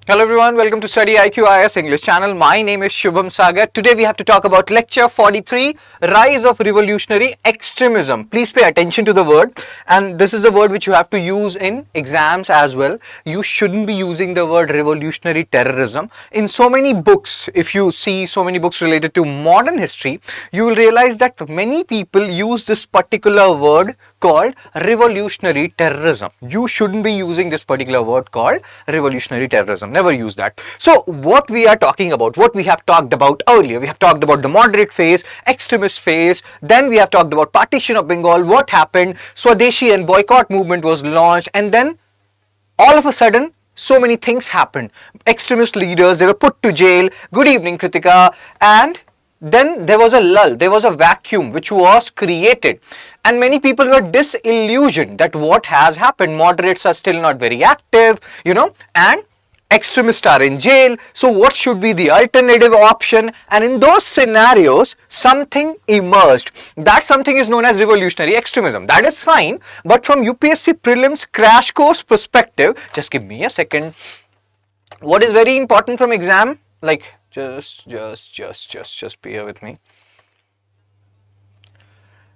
Hello everyone, welcome to StudyIQ IS English channel. My name is Shubham Sagar. Today we have to talk about lecture 43, Rise of Revolutionary Extremism. Please pay attention to the word, and this is the word which you have to use in exams as well. You shouldn't be using the word revolutionary terrorism. In so many books, if you see so many books related to modern history, you will realize that many people use this particular word called revolutionary terrorism. You shouldn't be using this particular word called revolutionary terrorism. Never use that. So what we are talking about, what we have talked about earlier, we have talked about the moderate phase, extremist phase, then we have talked about partition of Bengal, what happened, Swadeshi and boycott movement was launched, and then all of a sudden so many things happened. Extremist leaders, they were put to jail. Good evening, Kritika. And then there was a lull, there was a vacuum which was created, and many people were disillusioned that what has happened, moderates are still not very active, and extremists are in jail, so what should be the alternative option? And in those scenarios something emerged. That something is known as revolutionary extremism. That is fine, but from UPSC prelims crash course perspective, just give me a second. What is very important from exam, like just be here with me.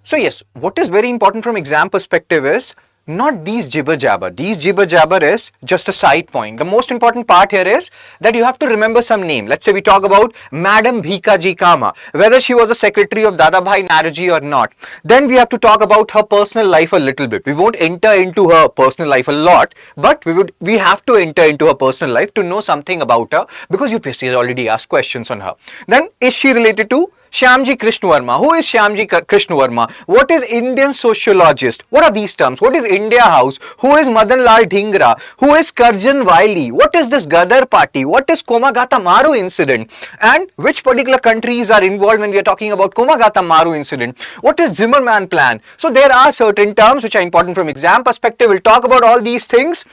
So yes, what is very important from exam perspective is not these jibber jabber. These jibber jabber is just a side point. The most important part here is that you have to remember some name. Let's say we talk about Madam Bhikaji Kama, whether she was a secretary of Dadabhai Naroji or not. Then we have to talk about her personal life a little bit. We won't enter into her personal life a lot, but we have to enter into her personal life to know something about her, because UPSC has already asked questions on her. Then is she related to Shyamji Krishnavarma? Who is Shyamji Krishnavarma? What is Indian sociologist? What are these terms? What is India House? Who is Madan Lal Dhingra? Who is Karjan Wiley? What is this Gadar party? What is Komagata Maru incident? And which particular countries are involved when we are talking about Komagata Maru incident? What is Zimmerman plan? So there are certain terms which are important from exam perspective. We'll talk about all these things,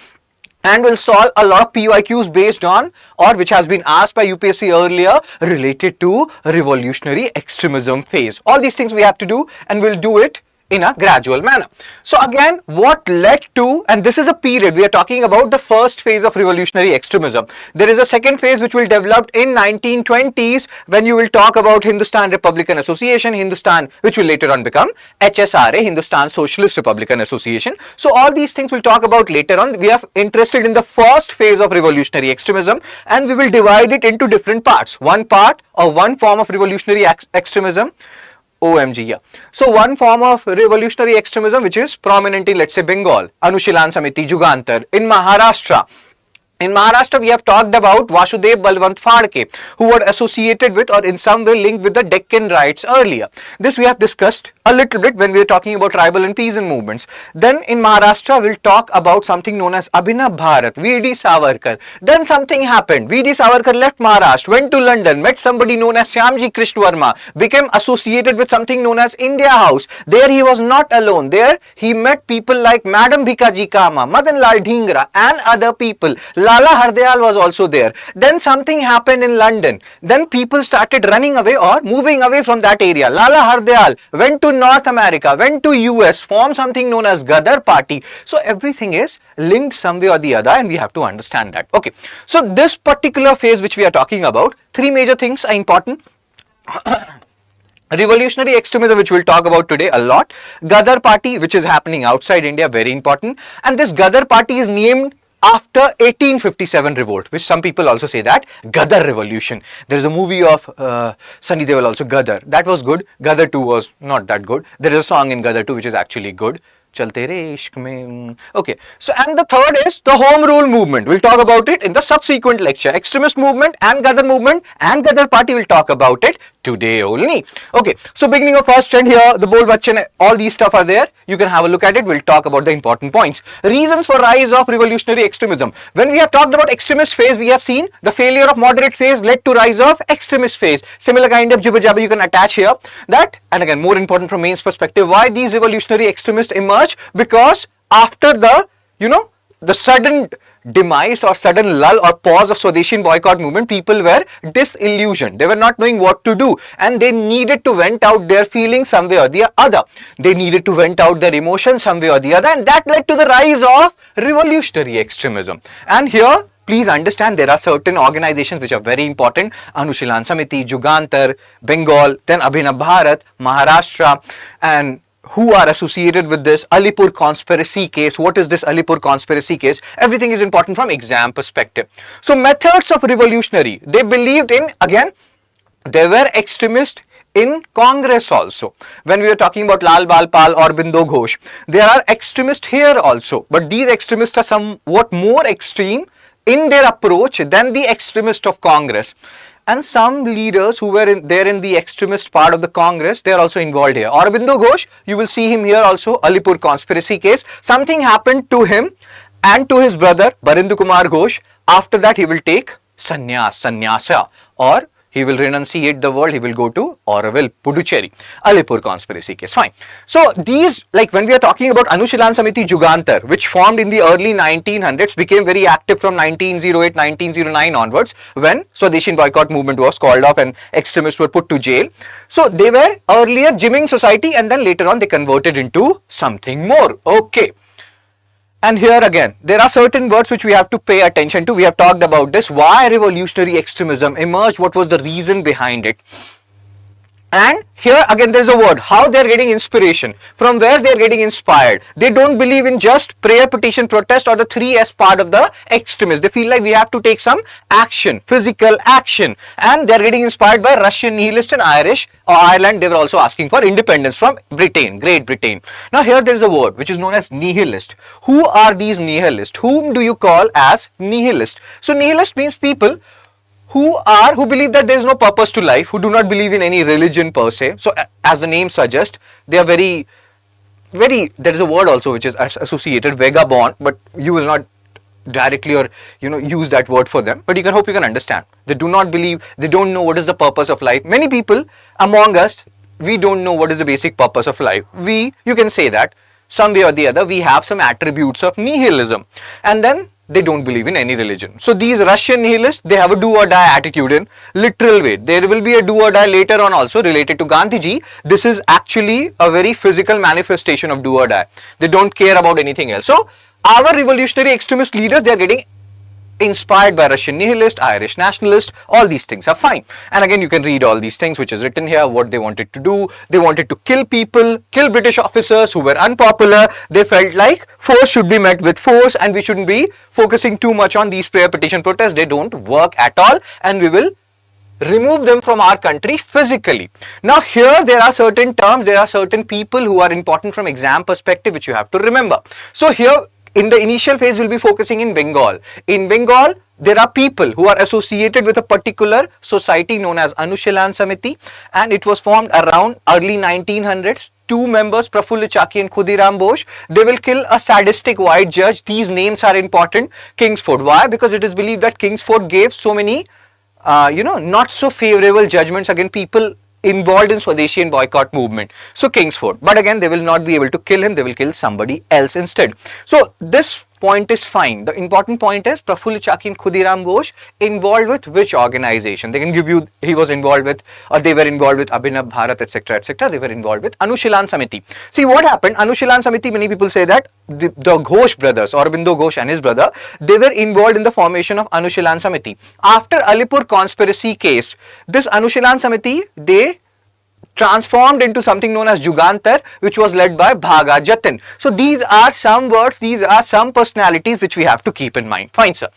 and will solve a lot of PYQs based on, or which has been asked by UPSC earlier, related to revolutionary extremism phase. All these things we have to do, and we'll do it in a gradual manner. So again, what led to, and this is a period, we are talking about the first phase of revolutionary extremism. There is a second phase which will develop in 1920s, when you will talk about Hindustan Republican Association, Hindustan, which will later on become HSRA, Hindustan Socialist Republican Association. So all these things we'll talk about later on. We are interested in the first phase of revolutionary extremism, and we will divide it into different parts. One part or one form of revolutionary extremism, OMG, yeah. So one form of revolutionary extremism which is prominent in, let's say, Bengal, Anushilan Samiti, Jugantar. In Maharashtra, we have talked about Vasudev Balwant Phadke, who were associated with or in some way linked with the Deccan Riots earlier. This we have discussed a little bit when we were talking about tribal and peasant movements. Then in Maharashtra, we'll talk about something known as Abhinav Bharat, V.D. Savarkar. Then something happened. V.D. Savarkar left Maharashtra, went to London, met somebody known as Shyamji Krishnavarma, became associated with something known as India House. There he was not alone. There he met people like Madam Bhikaji Kama, Madan Lal Dhingra, and other people. Lala Hardayal was also there. Then something happened in London. Then people started running away or moving away from that area. Lala Hardayal went to North America, went to US, formed something known as Gadar party. So everything is linked some way or the other, and we have to understand that. Okay. So this particular phase which we are talking about, three major things are important. Revolutionary extremism, which we'll talk about today a lot. Gadar party, which is happening outside India, very important. And this Gadar party is named after 1857 revolt, which some people also say that Gadar revolution. There is a movie of Sunny Deol also, Gadar. That was good. Gadar 2 was not that good. There is a song in Gadar 2 which is actually good. Chalte re ishq mein. Okay. So, and the third is the Home Rule movement. We'll talk about it in the subsequent lecture. Extremist movement and Gadar party, we'll talk about it today only. Okay. So, beginning of first trend here, the bold bachchan, all these stuff are there. You can have a look at it. We'll talk about the important points. Reasons for rise of revolutionary extremism. When we have talked about extremist phase, we have seen the failure of moderate phase led to rise of extremist phase. Similar kind of jibber jabber you can attach here. That, and again, more important from mains perspective, why these revolutionary extremists emerge? Because after the sudden demise or sudden lull or pause of Swadeshi boycott movement, people were disillusioned. They were not knowing what to do, and they needed to vent out their feelings some way or the other. They needed to vent out their emotions some way or the other, and that led to the rise of revolutionary extremism. And here Please understand there are certain organizations which are very important. Anushilan Samiti, Jugantar, Bengal, then Abhinav Bharat, Maharashtra, and who are associated with this Alipur conspiracy case. What is this Alipur conspiracy case? Everything is important from exam perspective. So methods of revolutionary, they believed in, again, there were extremists in Congress also. When we are talking about Lal Bal Pal or Bindo Ghosh, there are extremists here also, but these extremists are somewhat more extreme in their approach than the extremists of Congress. And some leaders who were there in the extremist part of the Congress, they are also involved here. Aurobindo Ghosh, you will see him here also, Alipur conspiracy case. Something happened to him and to his brother, Barindu Kumar Ghosh. After that, he will take sannyasa, or he will renunciate the world, he will go to Auroville, Puducherry. Alipur conspiracy case, fine. So these, like when we are talking about Anushilan Samiti Jugantar, which formed in the early 1900s, became very active from 1908, 1909 onwards, when Swadeshi boycott movement was called off and extremists were put to jail. So they were earlier gymming society, and then later on they converted into something more. Okay. And here again, there are certain words which we have to pay attention to. We have talked about this. Why revolutionary extremism emerged? What was the reason behind it? And here again there is a word, how they are getting inspiration, from where they are getting inspired. They don't believe in just prayer, petition, protest, or the 3S part of the extremists. They feel like we have to take some action, physical action, and they are getting inspired by Russian nihilists and Irish or Ireland. They were also asking for independence from Britain, Great Britain. Now here there is a word which is known as nihilist. Who are these nihilists? Whom do you call as nihilist? So nihilist means people who believe that there is no purpose to life, who do not believe in any religion per se. So as the name suggests, they are very, there is a word also which is associated, vagabond, but you will not directly or use that word for them, but hope you can understand. They do not believe, they don't know what is the purpose of life. Many people among us, we don't know what is the basic purpose of life. You can say that some way or the other, we have some attributes of nihilism, and then they don't believe in any religion. So these Russian nihilists, they have a do or die attitude in literal way. There will be a do or die later on also related to Gandhiji. This is actually a very physical manifestation of do or die. They don't care about anything else. So our revolutionary extremist leaders, they are getting inspired by Russian nihilist, Irish nationalist, all these things are fine. And again, you can read all these things which is written here, what they wanted to do. They wanted to kill people, kill British officers who were unpopular. They felt like force should be met with force, and we shouldn't be focusing too much on these prayer, petition, protests. They don't work at all, and we will remove them from our country physically. Now here there are certain terms, there are certain people who are important from exam perspective which you have to remember. So here in the initial phase, we'll be focusing in Bengal. In Bengal, there are people who are associated with a particular society known as Anushilan Samiti, and it was formed around early 1900s. Two members, Prafulla Chaki and Khudiram Bose, they will kill a sadistic white judge. These names are important. Kingsford. Why? Because it is believed that Kingsford gave so many, not so favorable judgments against people involved in Swadeshi and boycott movement. So Kingsford, but again they will not be able to kill him, they will kill somebody else instead. So this point is fine. The important point is Prafulla Chaki and Khudiram Bose involved with which organization? They can give you, he was involved with, or they were involved with Abhinav Bharat, etc., etc. They were involved with Anushilan Samiti. See what happened, Anushilan Samiti, many people say that the Ghosh brothers, Aurobindo Ghosh and his brother, they were involved in the formation of Anushilan Samiti. After Alipur conspiracy case, this Anushilan Samiti, they transformed into something known as Jugantar, which was led by Bhaga Jatin. So these are some words, these are some personalities which we have to keep in mind. Fine, sir.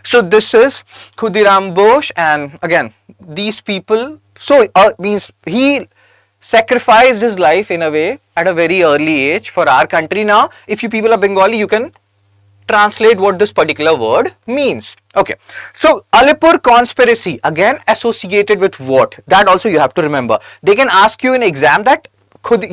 So this is Khudiram Bose, and again these people, so means he sacrificed his life in a way at a very early age for our country. Now if you people are Bengali, you can translate what this particular word means. Okay, so Alipur conspiracy, again associated with what? That also you have to remember. They can ask you in exam that could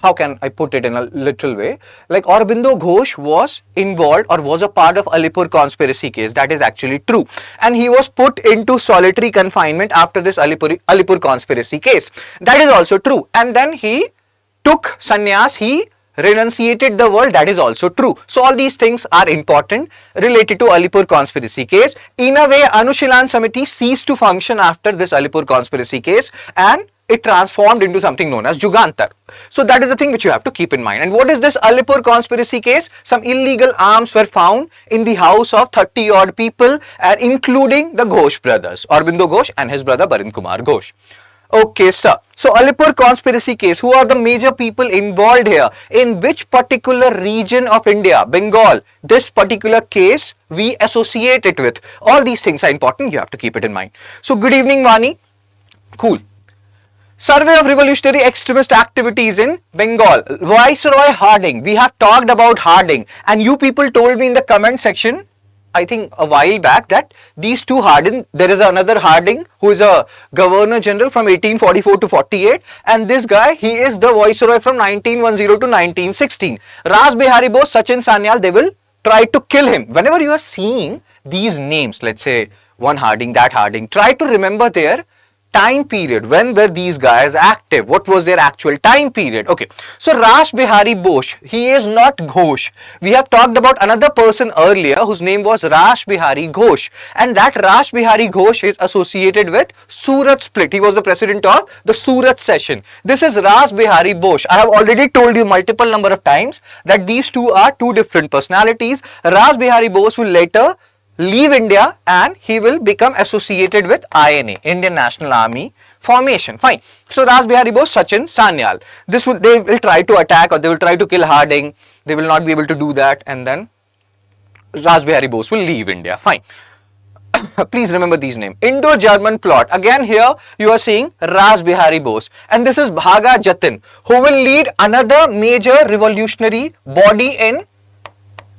how can I put it in a literal way? Like Aurobindo Ghosh was involved or was a part of Alipur conspiracy case. That is actually true, and he was put into solitary confinement after this Alipur conspiracy case. That is also true, and then he took sannyas, he renunciated the world. That is also true. So all these things are important related to Alipur conspiracy case. In a way, Anushilan Samiti ceased to function after this Alipur conspiracy case, and it transformed into something known as Jugantar. So that is the thing which you have to keep in mind. And what is this Alipur conspiracy case? Some illegal arms were found in the house of 30 odd people, including the Ghosh brothers, Aurobindo Ghosh and his brother Barind Kumar Ghosh. Okay, sir. So Alipur conspiracy case, who are the major people involved here? In which particular region of India? Bengal. This particular case we associate it with. All these things are important. You have to keep it in mind. So good evening, Vani. Cool. Survey of revolutionary extremist activities in Bengal. Viceroy Harding. We have talked about Harding, and you people told me in the comment section, I think a while back, that these two Harding, there is another Harding who is a governor general from 1844 to 48, and this guy, he is the viceroy from 1910 to 1916. Ras Bihari Bose, Sachin Sanyal, they will try to kill him. Whenever you are seeing these names, let's say one Harding, that Harding, try to remember their time period. When were these guys active? What was their actual time period? Okay, so Ras Bihari Bose, he is not Ghosh. We have talked about another person earlier whose name was Ras Bihari Ghosh, and that Ras Bihari Ghosh is associated with Surat split. He was the president of the Surat session. This is Ras Bihari Bose. I have already told you multiple number of times that these two are two different personalities. Ras Bihari Bose will later leave India and he will become associated with INA, Indian National Army formation. Fine. So Ras Bihari Bose, Sachin Sanyal. They will try to attack, or they will try to kill Harding. They will not be able to do that, and then Ras Bihari Bose will leave India. Fine. Please remember these names. Indo-German plot. Again here you are seeing Ras Bihari Bose, and this is Bhaga Jatin, who will lead another major revolutionary body in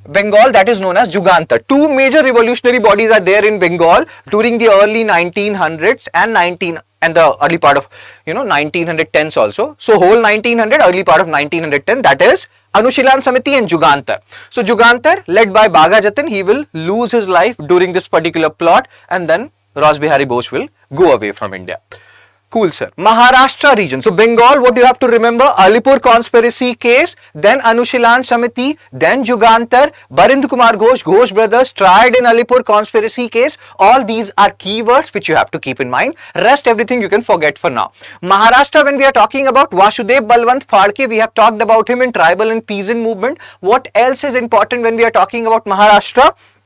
Bengal, that is known as Jugantar. Two major revolutionary bodies are there in Bengal during the early 1900s and the early part of 1910s also. So whole 1900, early part of 1910, that is Anushilan Samiti and Jugantar. So Jugantar, led by Bhaga Jatin, he will lose his life during this particular plot, and then Ras Bihari Bose will go away from India. Cool, sir. Maharashtra region. So Bengal, what you have to remember? Alipur conspiracy case, then Anushilan Samiti, then Jugantar, Barind Kumar Ghosh, Ghosh brothers tried in Alipur conspiracy case. All these are keywords which you have to keep in mind. Rest everything you can forget for now. Maharashtra, when we are talking about Vasudev Balwant Phadke, we have talked about him in tribal and peasant movement. What else is important when we are talking about Maharashtra?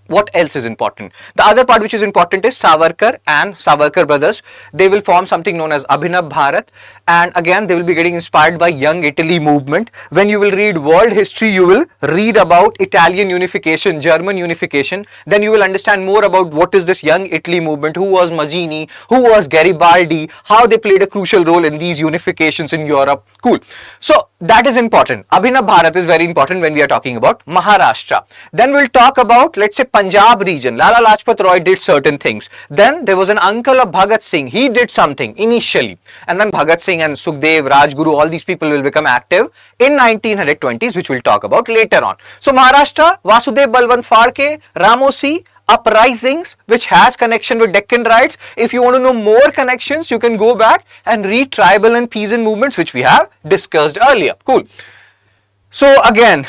What else is important? The other part which is important is Savarkar and Savarkar brothers. They will form something known as Abhinav Bharat, and again they will be getting inspired by Young Italy movement. When you will read world history, you will read about Italian unification, German unification. Then you will understand more about what is this Young Italy movement, who was Mazzini, who was Garibaldi, how they played a crucial role in these unifications in Europe. Cool. So that is important. Abhinav Bharat is very important when we are talking about Maharashtra. Then we'll talk about, let's say, Punjab region. Lala Lajpat Roy did certain things. Then there was an uncle of Bhagat Singh. He did something initially, and then Bhagat Singh and Sukhdev, Rajguru, all these people will become active in 1920s, which we'll talk about later on. So Maharashtra, Vasudev Balwant Phadke, Ramosi, uprisings which has connection with Deccan riots. If you want to know more connections, you can go back and read tribal and peasant movements which we have discussed earlier. Cool. So again,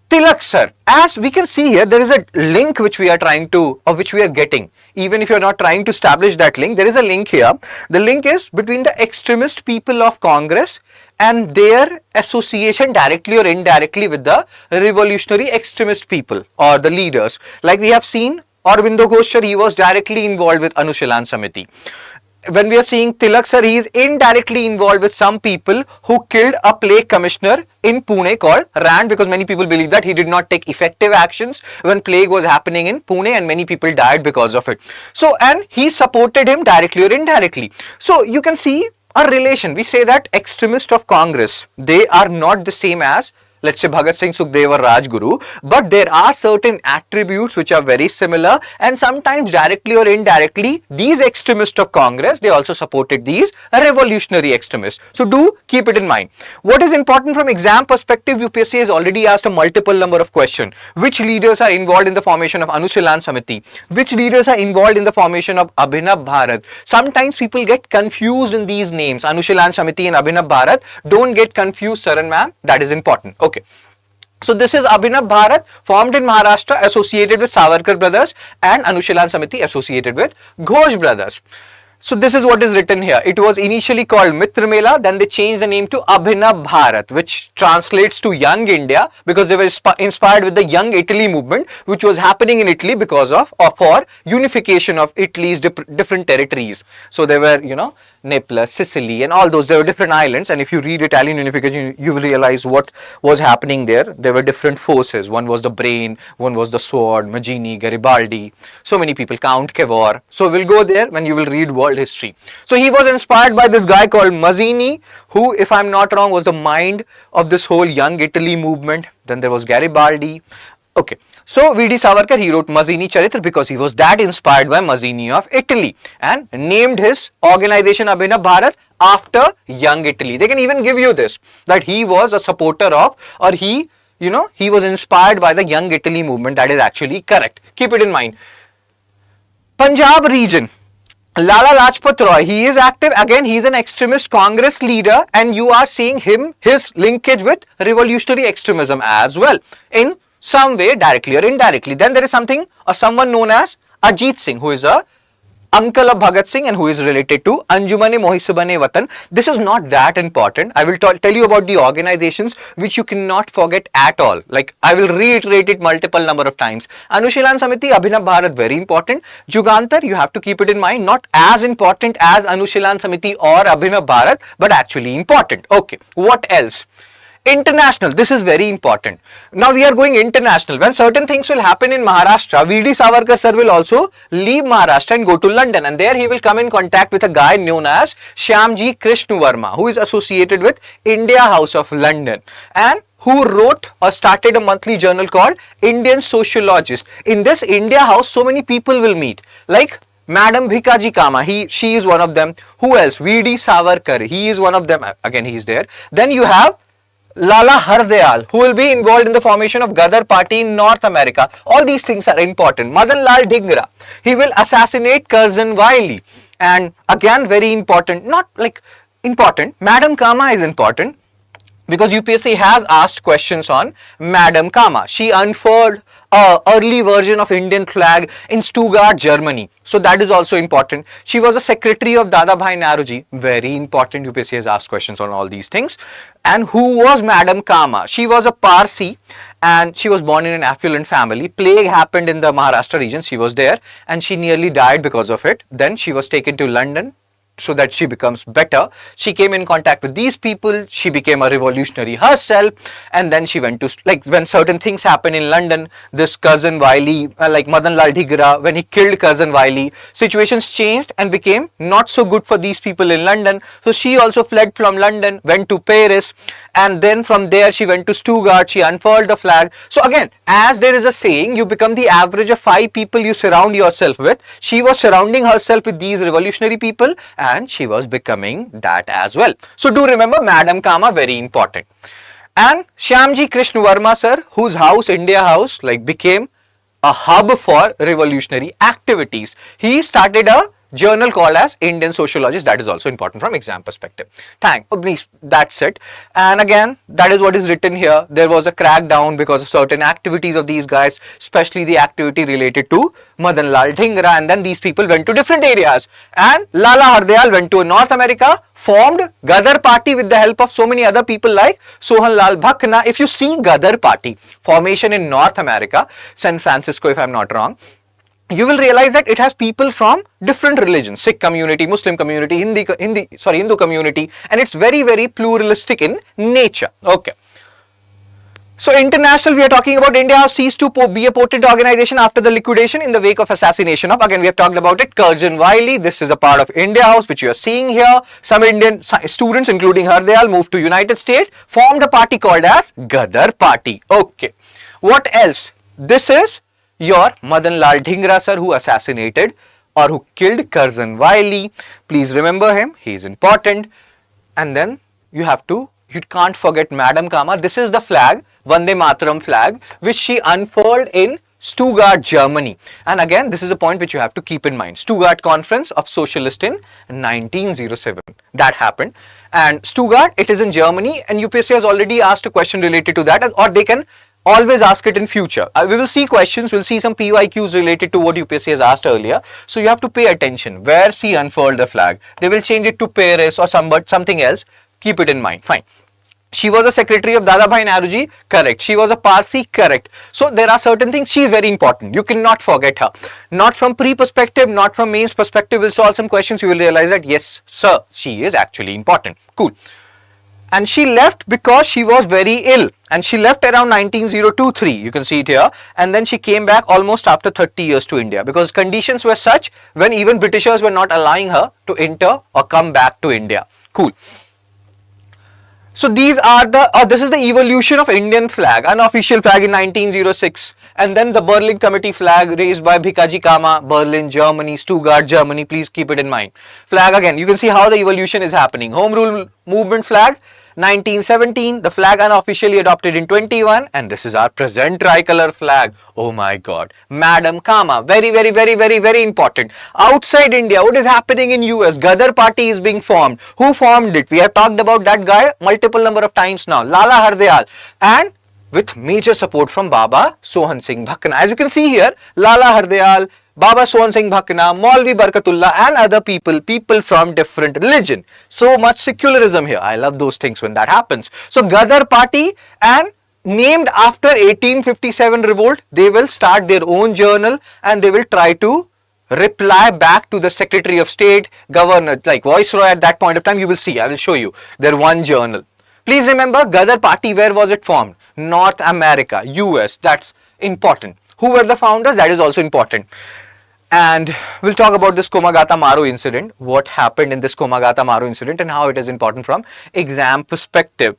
Tilak sir, as we can see here, there is a link which we are trying to, or which we are getting. Even if you are not trying to establish that link, there is a link here. The link is between the extremist people of Congress and their association directly or indirectly with the revolutionary extremist people or the leaders. Like we have seen, Aurobindo Ghosh, he was directly involved with Anushilan Samiti. When we are seeing Tilak sir, he is indirectly involved with some people who killed a plague commissioner in Pune called Rand, because many people believe that he did not take effective actions when plague was happening in Pune, and many people died because of it. So, and he supported him directly or indirectly. So you can see a relation. We say that extremists of Congress, they are not the same as, let's say, Bhagat Singh, Sukhdev or Rajguru, but there are certain attributes which are very similar, and sometimes directly or indirectly these extremists of Congress, they also supported these revolutionary extremists. So do keep it in mind. What is important from exam perspective, UPSC has already asked a multiple number of questions. Which leaders are involved in the formation of Anushilan Samiti? Which leaders are involved in the formation of Abhinav Bharat? Sometimes people get confused in these names, Anushilan Samiti and Abhinav Bharat. Don't get confused, sir and ma'am, that is important. Okay. So this is Abhinav Bharat, formed in Maharashtra, associated with Savarkar brothers, and Anushilan Samiti associated with Ghosh brothers. So this is what is written here. It was initially called Mitra Mela, then they changed the name to Abhinav Bharat, which translates to Young India, because they were inspired with the Young Italy movement, which was happening in Italy because of or for unification of Italy's different territories. So there were, you know, Naples, Sicily, and all those. There were different islands, and if you read Italian unification, you will realize what was happening there. There were different forces. One was the brain, one was the sword, Mazzini, Garibaldi, so many people, Count Cavour. So we'll go there when you will read world history. So he was inspired by this guy called Mazzini, who, if I'm not wrong, was the mind of this whole Young Italy movement. Then there was Garibaldi. Okay, so V.D. Savarkar, he wrote Mazzini Charitra because he was that inspired by Mazzini of Italy and named his organization Abhinav Bharat after Young Italy. They can even give you this, that he was a supporter of, or he, you know, he was inspired by the Young Italy movement. That is actually correct. Keep it in mind. Punjab region. Lala Lajpat Roy, he is active, again he is an extremist Congress leader, and you are seeing his linkage with revolutionary extremism as well, in some way, directly or indirectly. Then there is something or someone known as Ajit Singh, who is a uncle of Bhagat Singh and who is related to Anjuman-e-Mohibban Watan. This is not that important. I will tell you about the organizations which you cannot forget at all. Like, I will reiterate it multiple number of times. Anushilan Samiti, Abhinav Bharat, very important. Jugantar, you have to keep it in mind, not as important as Anushilan Samiti or Abhinav Bharat, but actually important. Okay, what else? International, this is very important. Now we are going international. When certain things will happen in Maharashtra, V.D. Savarkar sir will also leave Maharashtra and go to London, and there he will come in contact with a guy known as Shyamji Krishna Verma, who is associated with India House of London and who wrote or started a monthly journal called Indian Sociologist. In this India House, so many people will meet, like Madam Bhikaji Kama, she is one of them. Who else? V.D. Savarkar, he is one of them. Again, he is there. Then you have Lala Hardayal, who will be involved in the formation of Gadar Party in North America. All these things are important. Madan Lal Dhingra, he will assassinate Curzon Wily. And again, very important, not like important, Madam Kama is important because UPSC has asked questions on Madam Kama. She unfurled an early version of Indian flag in Stuttgart, Germany. So that is also important. She was a secretary of Dadabhai Naoroji. Very important. UPSC has asked questions on all these things. And who was Madam Kama? She was a Parsi and she was born in an affluent family. Plague happened in the Maharashtra region. She was there and she nearly died because of it. Then she was taken to London so that she becomes better. She came in contact with these people, she became a revolutionary herself, and then she went to, like, when certain things happen in London, this Curzon Wily, like Madan Lal Dhingra, when he killed Curzon Wily, situations changed and became not so good for these people in London. So she also fled from London, went to Paris, and then from there she went to Stuttgart, she unfurled the flag. So again, as there is a saying, you become the average of 5 people you surround yourself with. She was surrounding herself with these revolutionary people and she was becoming that as well. So do remember Madam Kama, very important. And Shyamji Krishna Verma sir, whose house, India House, like became a hub for revolutionary activities. He started a journal called as Indian Sociologist. That is also important from exam perspective. That's it. And again, that is what is written here. There was a crackdown because of certain activities of these guys, especially the activity related to Madan Lal Dhingra, and then these people went to different areas. And Lala Hardayal went to North America, formed Gadar Party with the help of so many other people like Sohan Lal Bhakna. If you see Gadar Party formation in North America, San Francisco if I'm not wrong, you will realize that it has people from different religions, Sikh community, Muslim community, Hindu community, and it's very, very pluralistic in nature. Okay. So international, we are talking about India House ceased to be a potent organization after the liquidation in the wake of assassination of, again we have talked about it, Curzon Wily. This is a part of India House which you are seeing here. Some Indian students including Hardayal moved to United States, formed a party called as Gadar Party. Okay. What else? This is your Madan Lal Dhingra sir, who assassinated or who killed Curzon Wily. Please remember him, he is important. And then you can't forget Madam Kama. This is the flag, Vande Mataram flag, which she unfurled in Stuttgart, Germany. And again, this is a point which you have to keep in mind. Stuttgart Conference of Socialists in 1907. That happened. And Stuttgart, it is in Germany, and UPSC has already asked a question related to that, or they can Always ask it in future. We will see questions, we'll see some PYQs related to what UPSC has asked earlier. So you have to pay attention. Where she unfurled the flag? They will change it to Paris or something else. Keep it in mind. Fine. She was a secretary of Dadabhai Naoroji, correct. She was a Parsi, correct. So there are certain things, she is very important. You cannot forget her. Not from pre perspective, not from mains perspective. We'll solve some questions, you will realize that yes, sir, she is actually important. Cool. And she left because she was very ill, and she left around 19023, you can see it here, and then she came back almost after 30 years to India because conditions were such when even Britishers were not allowing her to enter or come back to India. Cool. So these are this is the evolution of Indian flag, unofficial flag in 1906, and then the Berlin Committee flag raised by Bhikaji Kama, Berlin, Germany, Stuttgart, Germany, please keep it in mind. Flag again, you can see how the evolution is happening. Home Rule Movement flag, 1917, the flag unofficially adopted in 21, and this is our present tricolor flag. Oh my God, Madam Kama, very, very, very, very, very important. Outside India, what is happening in US? Gadar Party is being formed. Who formed it? We have talked about that guy multiple number of times now, Lala Hardayal, and with major support from Baba Sohan Singh Bhakna. As you can see here, Lala Hardayal, Baba Sohan Singh Bhakna, Maulvi Barkatullah and other people from different religion. So much secularism here. I love those things when that happens. So Gadar Party, and named after 1857 revolt, they will start their own journal and they will try to reply back to the Secretary of State, Governor, like Viceroy at that point of time. You will see, I will show you their one journal. Please remember, Gadar Party, where was it formed? North America, US, that's important. Who were the founders? That is also important. And we'll talk about this Komagata Maru incident, what happened in this Komagata Maru incident and how it is important from exam perspective.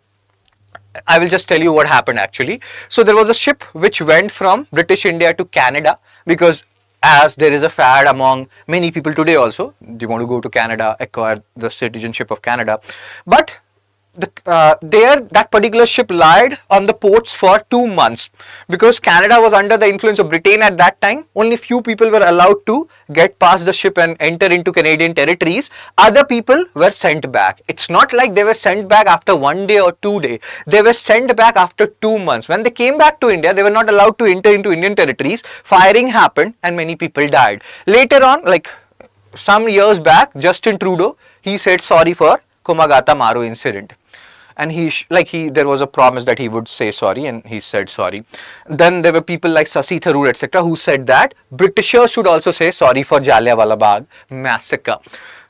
I will just tell you what happened actually. So there was a ship which went from British India to Canada, because as there is a fad among many people today also, they want to go to Canada, acquire the citizenship of Canada. But that particular ship lied on the ports for 2 months because Canada was under the influence of Britain at that time. Only few people were allowed to get past the ship and enter into Canadian territories. Other people were sent back. It's not like they were sent back after 1 day or 2 days. They were sent back after 2 months. When they came back to India, they were not allowed to enter into Indian territories. Firing happened and many people died. Later on, like some years back, Justin Trudeau, he said sorry for Komagata Maru incident. And there was a promise that he would say sorry, and he said sorry. Then there were people like Sasi Tharoor, etc., who said that Britishers should also say sorry for Jallianwala Bagh massacre.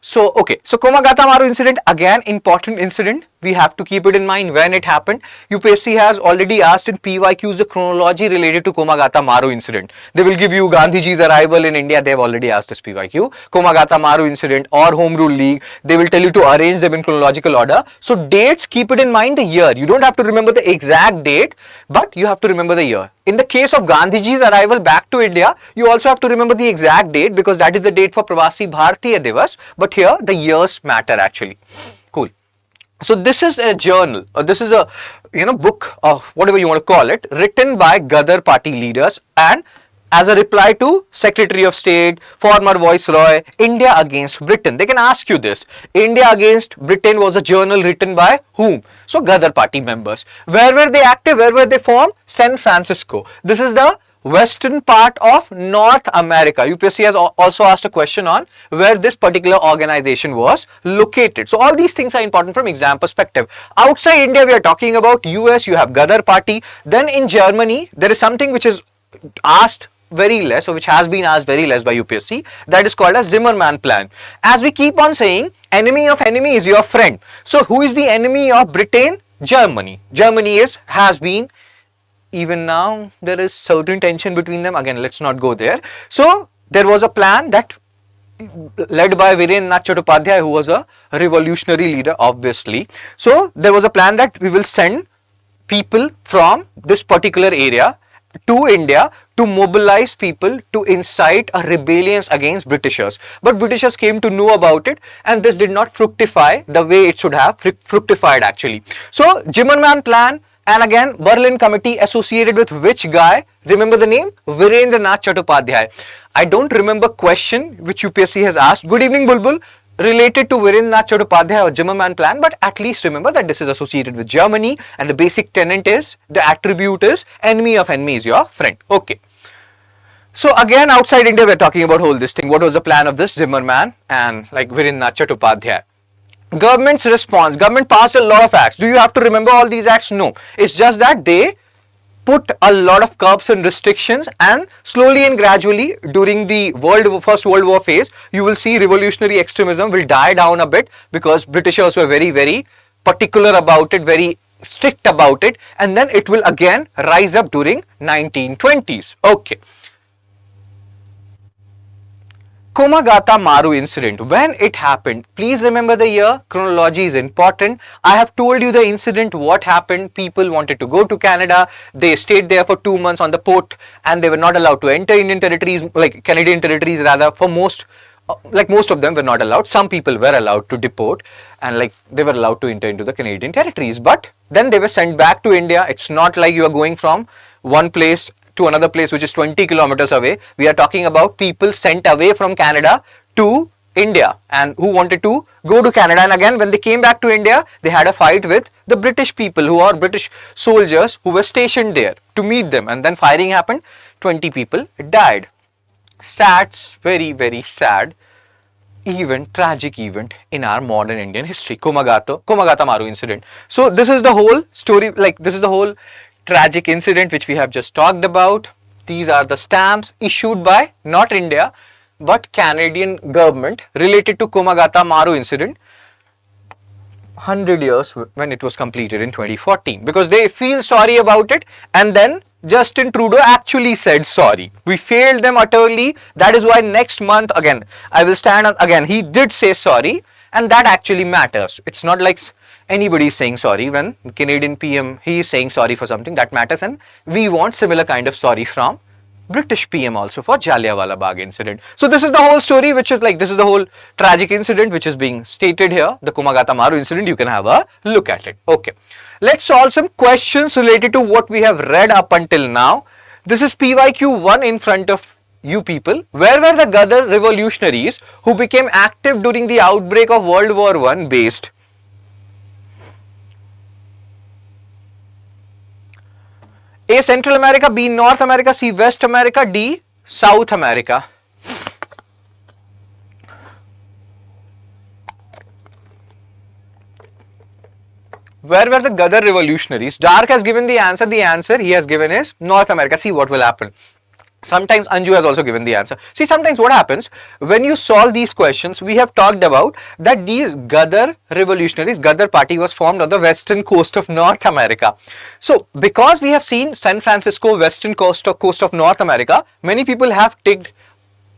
So, okay, so Komagata Maru incident, again, important incident. We have to keep it in mind when it happened. UPSC has already asked in PYQs the chronology related to Komagata Maru incident. They will give you Gandhiji's arrival in India. They have already asked this PYQ. Komagata Maru incident or Home Rule League. They will tell you to arrange them in chronological order. So dates, keep it in mind the year. You don't have to remember the exact date, but you have to remember the year. In the case of Gandhiji's arrival back to India, you also have to remember the exact date because that is the date for Pravasi Bharatiya Divas. But here the years matter actually. Cool. So this is a journal, this is a book or whatever you want to call it, written by Gadar Party leaders and as a reply to Secretary of State, former Viceroy, India against Britain. They can ask you this. India against Britain was a journal written by whom? So Gadar Party members. Where were they active? Where were they formed? San Francisco. This is the western part of North America. UPSC has also asked a question on where this particular organization was located. So all these things are important from exam perspective. Outside India, we are talking about US, you have Gadar Party. Then in Germany, there is something which is asked very less, or which has been asked very less by UPSC, that is called as Zimmermann Plan. As we keep on saying, enemy of enemy is your friend. So who is the enemy of Britain? Germany. Germany has been. Even now, there is certain tension between them. Again, let's not go there. So, there was a plan that led by Virendranath Chattopadhyay, who was a revolutionary leader, obviously. So, there was a plan that we will send people from this particular area to India to mobilize people to incite a rebellion against Britishers. But Britishers came to know about it and this did not fructify the way it should have fructified actually. So, Zimmermann Plan. And again, Berlin Committee associated with which guy? Remember the name? Virendranath Chattopadhyay. I don't remember question which UPSC has asked. Good evening, Bulbul. related to Virendra Chattopadhyay or Zimmermann plan, but at least remember that this is associated with Germany and the basic tenet is, the attribute is, enemy of enemy is your friend. Okay. So again, outside India, we're talking about whole this thing. What was the plan of this Zimmermann and like Virendra Chattopadhyay? Government's response. Government passed a lot of acts. Do you have to remember all these acts? No. It's just that they put a lot of curbs and restrictions, and slowly and gradually during the First World War phase, you will see revolutionary extremism will die down a bit because Britishers were very, very particular about it, very strict about it, and then it will again rise up during 1920s. Okay. Komagata Maru incident, when it happened, please remember the year, chronology is important. I have told you the incident, what happened. People wanted to go to Canada, they stayed there for 2 months on the port and they were not allowed to enter Indian territories, like Canadian territories rather, for most of them were not allowed. Some people were allowed to deport and like they were allowed to enter into the Canadian territories, but then they were sent back to India. It's not like you are going from one place to another place which is 20 kilometers away. We are talking about people sent away from Canada to India and who wanted to go to Canada, and again when they came back to India they had a fight with the British people who are British soldiers who were stationed there to meet them, and then firing happened, 20 people died. Sad, very, very sad event, tragic event in our modern Indian history, Komagata Maru incident. So this is the whole story, like this is the whole tragic incident which we have just talked about. These are the stamps issued by not India but Canadian government related to Komagata Maru incident 100 years when it was completed in 2014, because they feel sorry about it, and then Justin Trudeau actually said sorry. We failed them utterly. That is why next month again I will stand on, again he did say sorry, and that actually matters. It's not like anybody is saying sorry. When Canadian PM, he is saying sorry for something, that matters, and we want similar kind of sorry from British PM also for Jallianwala Bagh incident. So this is the whole story, which is like, this is the whole tragic incident which is being stated here, the Komagata Maru incident. You can have a look at it. Okay, let's solve some questions related to what we have read up until now. This is PYQ 1 in front of you people. Where were the Gadar revolutionaries who became active during the outbreak of World War I based? A. Central America, B. North America, C. West America, D. South America. Where were the Gadar revolutionaries? Dark has given the answer he has given is North America. See what will happen. Sometimes Anju has also given the answer. See, sometimes what happens when you solve these questions, we have talked about that these Gadar revolutionaries, Gadar party was formed on the western coast of North America. So, because we have seen San Francisco, western coast of North America, many people have ticked,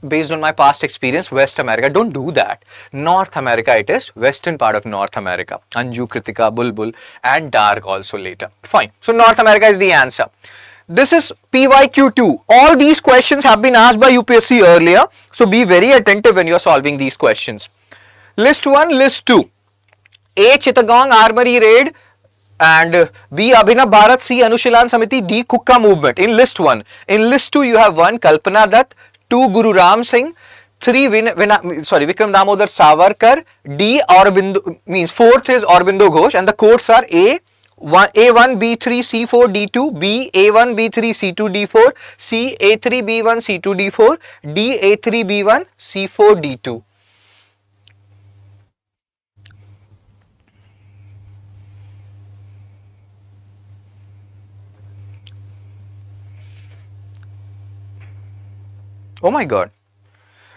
based on my past experience, West America. Don't do that. North America it is, western part of North America. Anju, Kritika, Bulbul and Dark also later. Fine. So, North America is the answer. This is PYQ2. All these questions have been asked by UPSC earlier. So be very attentive when you are solving these questions. List 1, list 2. A. Chittagong Armory Raid and B. Abhinav Bharat, C. Anushilan Samiti, D. Kukka Movement. In list 1. In list 2 you have 1. Kalpana Dutt, 2. Guru Ram Singh, 3. Vikram Damodar Savarkar, D. Aurobindo, means 4th is Aurobindo Ghosh, and the codes are A1, B3, C4, D2, B, A1, B3, C2, D4, C, A3, B1, C2, D4, D, A3, B1, C4, D2. Oh my God.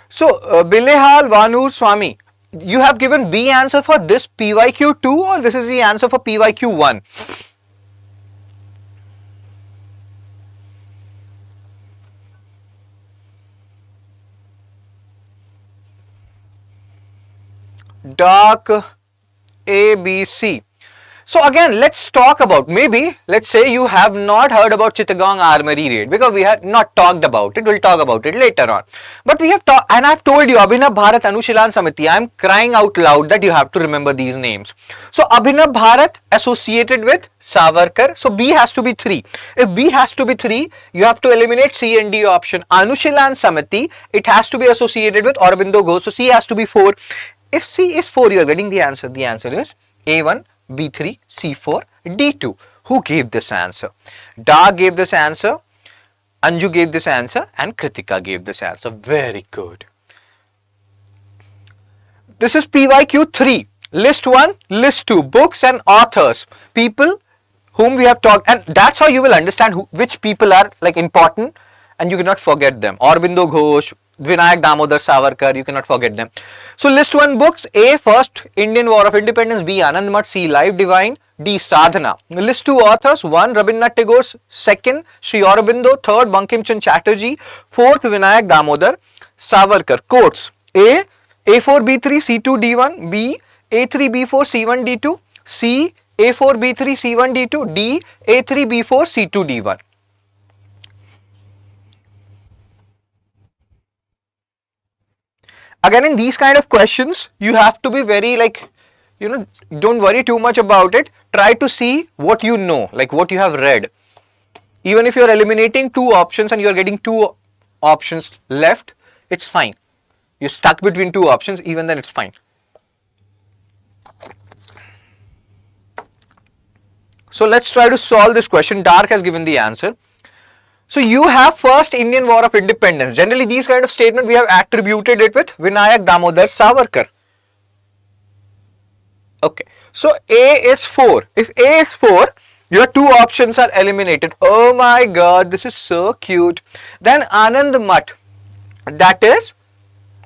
So, Bilehal Vanur Swami, you have given B answer for this PYQ 2 or this is the answer for PYQ 1? Dark A, B, C. So again, let's talk about, maybe, let's say you have not heard about Chittagong Armory Raid because we had not talked about it. We'll talk about it later on. But we have talked, and I've told you, Abhinav Bharat, Anushilan Samiti, I'm crying out loud that you have to remember these names. So Abhinav Bharat associated with Savarkar. So B has to be 3. If B has to be 3, you have to eliminate C and D option. Anushilan Samiti, it has to be associated with Aurobindo Ghosh. So C has to be 4. If C is 4, you are getting the answer. The answer is A1, B3, C4, D2. Who gave this answer? Da gave this answer, Anju gave this answer, and Kritika gave this answer. Very good. This is PYQ 3. List 1, list 2. Books and authors. People whom we have talked, and that's how you will understand which people are like important and you cannot forget them. Aurobindo Ghosh, Vinayak Damodar Savarkar, you cannot forget them. So list 1 books. A. First Indian War of Independence. B. Anand Math. C. Life Divine. D. Sadhana. List 2 authors. 1. Rabindranath Tagore. 2nd. Sri Aurobindo. 3rd. Bankim Chand Chatterjee. 4th. Vinayak Damodar Savarkar. Quotes. A. A4 B3 C2 D1. B. A3 B4 C1 D2. C. A4 B3 C1 D2. D. A3 B4 C2 D1. Again, in these kind of questions, you have to be very like, don't worry too much about it. Try to see what you know, like what you have read. Even if you are eliminating 2 options and you are getting 2 options left, it's fine. You're stuck between 2 options, even then it's fine. So let's try to solve this question. Dark has given the answer. So you have first Indian War of Independence. Generally these kind of statement we have attributed it with Vinayak Damodar Savarkar. Okay. So A is 4. If A is 4, your 2 options are eliminated. Oh my god, this is so cute. Then Anand Math. That is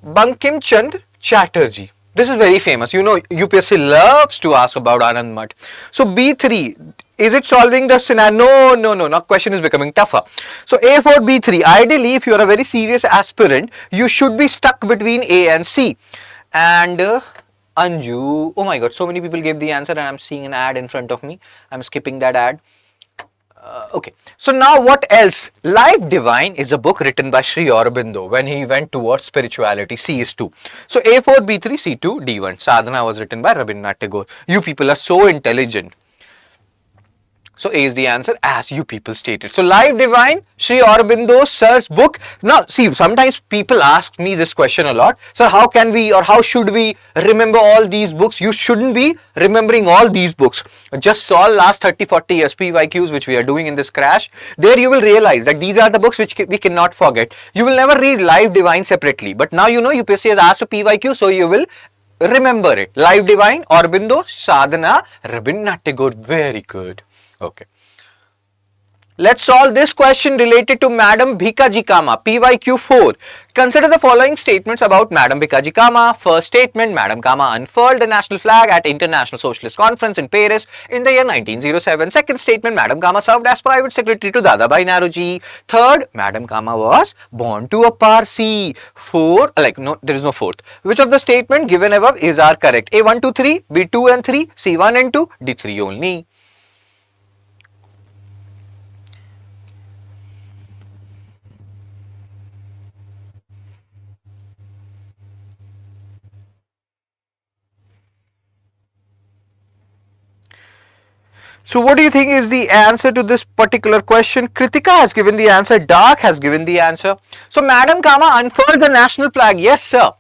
Bankim Chand Chatterjee. This is very famous. UPSC loves to ask about Anand Math. So B3. Is it solving the scenario? No. Now question is becoming tougher. So A4, B3. Ideally, if you are a very serious aspirant, you should be stuck between A and C. And Anju, oh my god, so many people gave the answer and I'm seeing an ad in front of me. I'm skipping that ad. Okay, so now what else? Life Divine is a book written by Sri Aurobindo when he went towards spirituality. C is 2. So A4, B3, C2, D1. Sadhana was written by Rabindranath Tagore. You people are so intelligent. So A is the answer as you people stated. So Life Divine, Sri Aurobindo sir's book. Now see, sometimes people ask me this question a lot. So how can we or how should we remember all these books? You shouldn't be remembering all these books. Just solve last 30-40 years PYQs which we are doing in this crash. There you will realize that these are the books which we cannot forget. You will never read Life Divine separately. But now UPSC has asked a PYQ, so you will remember it. Life Divine, Aurobindo, Sadhana, Rabindranath Tagore. Very good. Okay. Let's solve this question related to Madam Bhikaji Kama, PYQ 4. Consider the following statements about Madam Bhikaji Kama. First statement, Madam Kama unfurled the national flag at International Socialist Conference in Paris in the year 1907. Second statement, Madam Kama served as private secretary to Dadabhai Naoroji. Third, Madam Kama was born to a Parsi. Fourth, there is no fourth. Which of the statement given above is our correct? A 1, 2, 3, B 2 and 3, C 1 and 2, D 3 only. So what do you think is the answer to this particular question? Kritika has given the answer. Dark has given the answer. So Madam Kama unfurled the national flag. Yes, sir.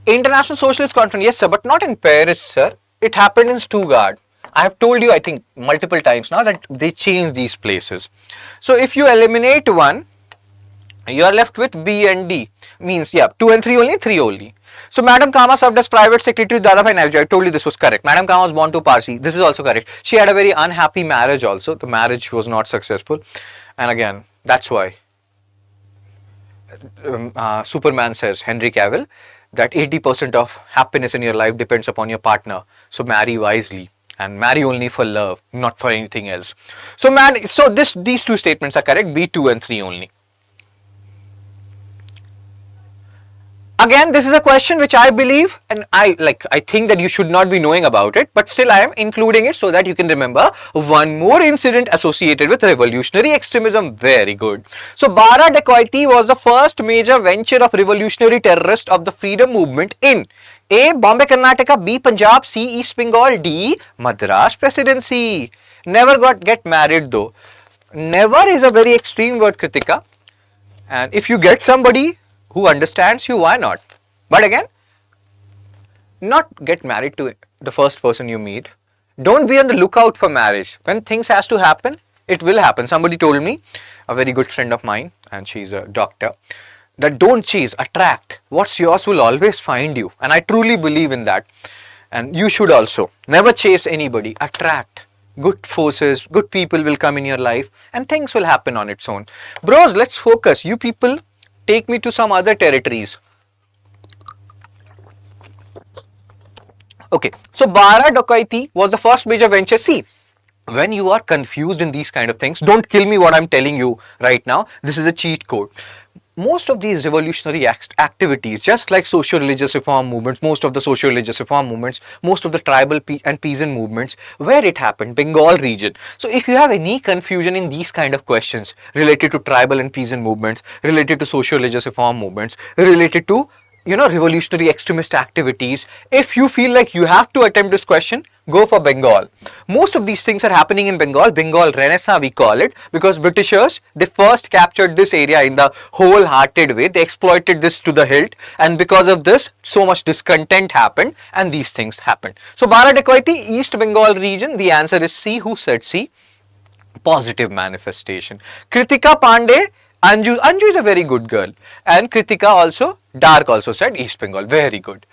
International Socialist Conference. Yes, sir. But not in Paris, sir. It happened in Stuttgart. I have told you, I think, multiple times now that they changed these places. So if you eliminate one, you are left with B and D. Means, 2 and 3 only, 3 only. So Madam Kama served as private secretary to Dadabhai Naoroji. I told you this was correct. Madam Kama was born to Parsi. This is also correct. She had a very unhappy marriage also. The marriage was not successful. And again, that's why Superman says, Henry Cavill, that 80% of happiness in your life depends upon your partner. So marry wisely. And marry only for love, not for anything else. So these 2 statements are correct. B 2 and 3 only. Again, this is a question which I believe and I think that you should not be knowing about it, but still I am including it so that you can remember one more incident associated with revolutionary extremism. Very good. So Bara dacoity was the first major venture of revolutionary terrorists of the freedom movement in A. Bombay Karnataka, B. Punjab, C. East Bengal, D. Madras Presidency. Never get married though. Never is a very extreme word, Kritika. And if you get somebody who understands you, why not? But again, not get married to the first person you meet. Don't be on the lookout for marriage. When things has to happen, it will happen. Somebody told me, a very good friend of mine, and she's a doctor, that don't chase, attract. What's yours will always find you. And I truly believe in that. And you should also. Never chase anybody. Attract. Good forces, good people will come in your life and things will happen on its own. Bros, let's focus. You people take me to some other territories. Okay, so Bara Dokaiti was the first major venture. See, when you are confused in these kind of things, don't kill me what I'm telling you right now. This is a cheat code. Most of these revolutionary activities, just like social religious reform movements, most of the social religious reform movements, most of the tribal and peasant movements, where it happened, Bengal region. So if you have any confusion in these kind of questions related to tribal and peasant movements, related to social religious reform movements, related to revolutionary extremist activities, if you feel like you have to attempt this question, go for Bengal. Most of these things are happening in Bengal. Bengal Renaissance we call it, because Britishers, they first captured this area in the wholehearted way. They exploited this to the hilt, and because of this, so much discontent happened and these things happened. So Bara Dacoity, East Bengal region, the answer is C. Who said C? Positive manifestation. Kritika Pandey, Anju is a very good girl, and Kritika also, Dark also said East Bengal, very good.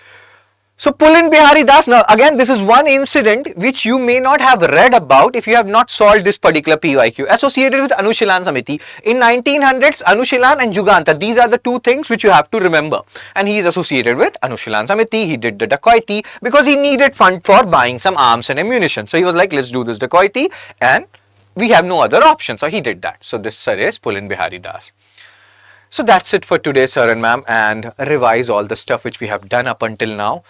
So Pulin Bihari Das, now again this is one incident which you may not have read about if you have not solved this particular PYQ, associated with Anushilan Samiti. In 1900s, Anushilan and Juganta, these are the two things which you have to remember. And he is associated with Anushilan Samiti. He did the dacoity because he needed fund for buying some arms and ammunition. So he was like, let's do this dacoity, and we have no other option. So he did that. So this sir is Pulin Bihari Das. So that's it for today, sir and ma'am, and revise all the stuff which we have done up until now.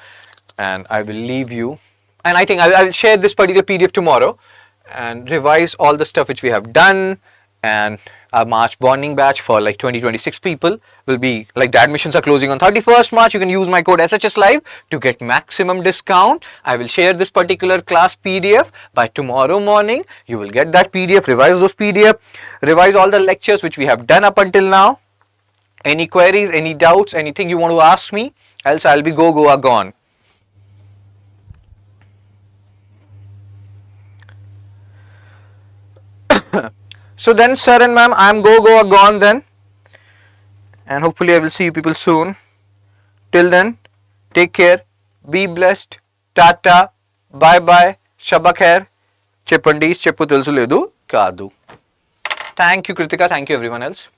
And I will leave you, and I think I'll share this particular PDF tomorrow and revise all the stuff which we have done. And our March bonding batch for like 20-26 people will be like, the admissions are closing on 31st March. You can use my code SHS Live to get maximum discount. I will share this particular class PDF by tomorrow morning. You will get that PDF, revise those PDF, revise all the lectures which we have done up until now. Any queries, any doubts, anything you want to ask me, else I'll be gone. So then, sir and ma'am, I'm gone then, and hopefully I will see you people soon. Till then, take care, be blessed, tata, bye bye, shabba khair, cheppandi cheppu telusu ledu kaadu. Thank you Kritika, thank you everyone else.